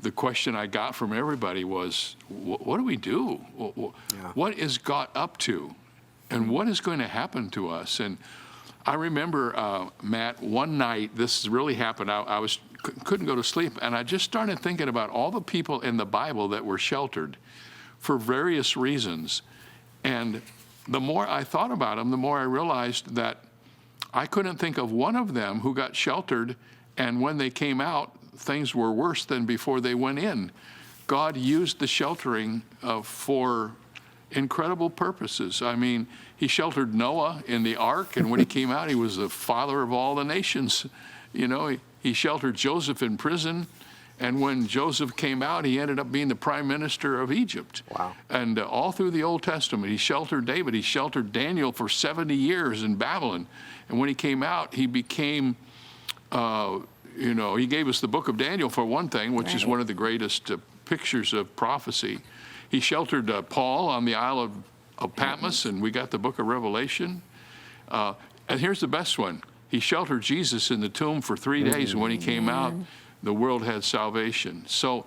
the question I got from everybody was, what do we do? What is God up to? And what is going to happen to us? And I remember, Matt, one night, this really happened. I couldn't go to sleep, and I just started thinking about all the people in the Bible that were sheltered for various reasons. And the more I thought about them, the more I realized that I couldn't think of one of them who got sheltered, and when they came out, things were worse than before they went in. God used the sheltering for incredible purposes. I mean, he sheltered Noah in the ark, and when he came out, he was the father of all the nations. You know, he sheltered Joseph in prison, and when Joseph came out, he ended up being the prime minister of Egypt. Wow. And all through the Old Testament, he sheltered David. He sheltered Daniel for 70 years in Babylon. And when he came out, he became, he gave us the book of Daniel for one thing, which is one of the greatest pictures of prophecy. He sheltered Paul on the Isle of Patmos, and we got the book of Revelation. And here's the best one. He sheltered Jesus in the tomb for 3 days, and when he came out, the world had salvation. So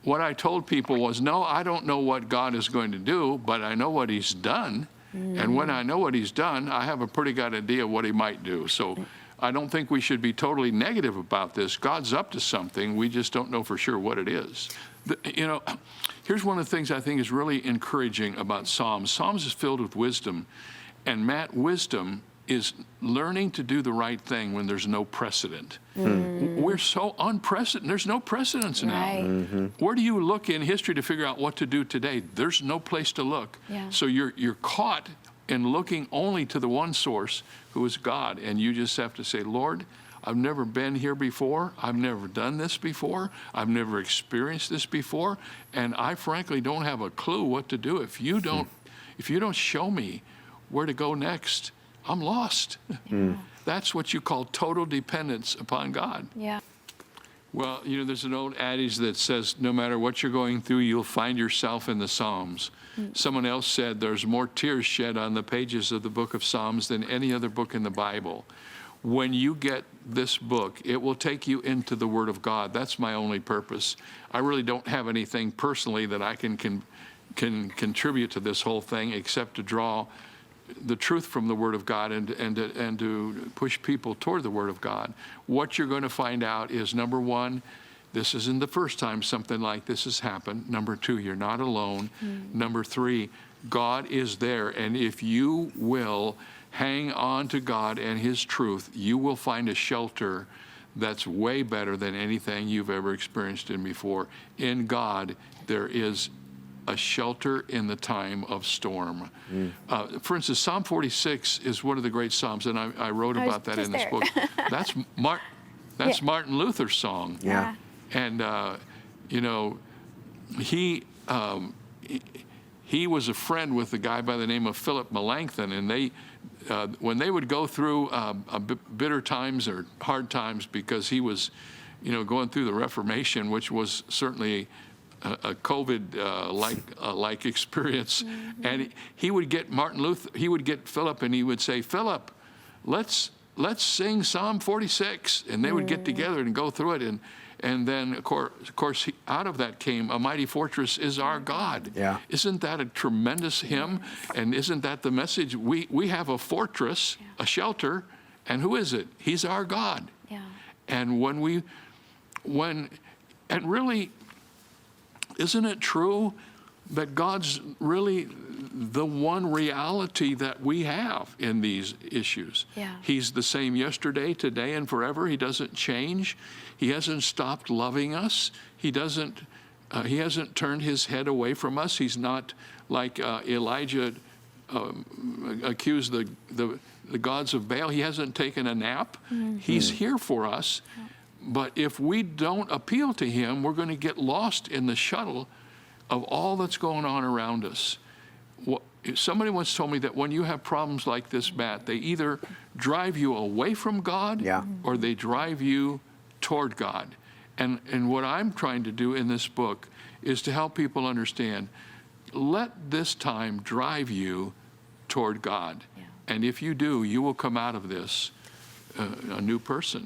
what I told people was, no, I don't know what God is going to do, but I know what he's done. And when I know what he's done, I have a pretty good idea of what he might do. So I don't think we should be totally negative about this. God's up to something. We just don't know for sure what it is. Here's one of the things I think is really encouraging about Psalms. Psalms is filled with wisdom. And Matt, wisdom is learning to do the right thing when there's no precedent. We're so unprecedented. There's no precedence now. Where do you look in history to figure out what to do today? There's no place to look. So you're caught in looking only to the one source, who is God. And you just have to say, Lord, I've never been here before. I've never done this before. I've never experienced this before. And I frankly don't have a clue what to do. If you don't show me where to go next, I'm lost. That's what you call total dependence upon God. Yeah. Well, there's an old adage that says, no matter what you're going through, you'll find yourself in the Psalms. Someone else said there's more tears shed on the pages of the book of Psalms than any other book in the Bible. When you get this book, it will take you into the Word of God. That's my only purpose. I really don't have anything personally that I can contribute to this whole thing except to draw the truth from the Word of God and to push people toward the Word of God. What you're going to find out is, number one, this isn't the first time something like this has happened. Number two, you're not alone. Number three, God is there. And if you will hang on to God and his truth, you will find a shelter that's way better than anything you've ever experienced in before. In God, there is a shelter in the time of storm. For instance, Psalm 46 is one of the great Psalms, and I wrote about that in this book. That's Martin Luther's song. Yeah. And, he was a friend with a guy by the name of Philip Melanchthon, and when they would go through bitter times or hard times, because he was, going through the Reformation, which was certainly a COVID-like experience, and he would get Philip, and he would say, Philip, let's sing Psalm 46, and they would get together and go through it, and then of course out of that came A Mighty Fortress Is Our God. Yeah. Isn't that a tremendous hymn? And isn't that the message? We have a fortress, a shelter, and who is it? He's our God. Yeah. And and really, isn't it true that God's really the one reality that we have in these issues? Yeah. He's the same yesterday, today, and forever. He doesn't change. He hasn't stopped loving us. He hasn't turned his head away from us. He's not like Elijah accused the gods of Baal. He hasn't taken a nap. He's here for us. But if we don't appeal to him, we're going to get lost in the shuttle of all that's going on around us. Somebody once told me that when you have problems like this, Matt, they either drive you away from God or they drive you toward God. And what I'm trying to do in this book is to help people understand, let this time drive you toward God. And if you do, you will come out of this a new person.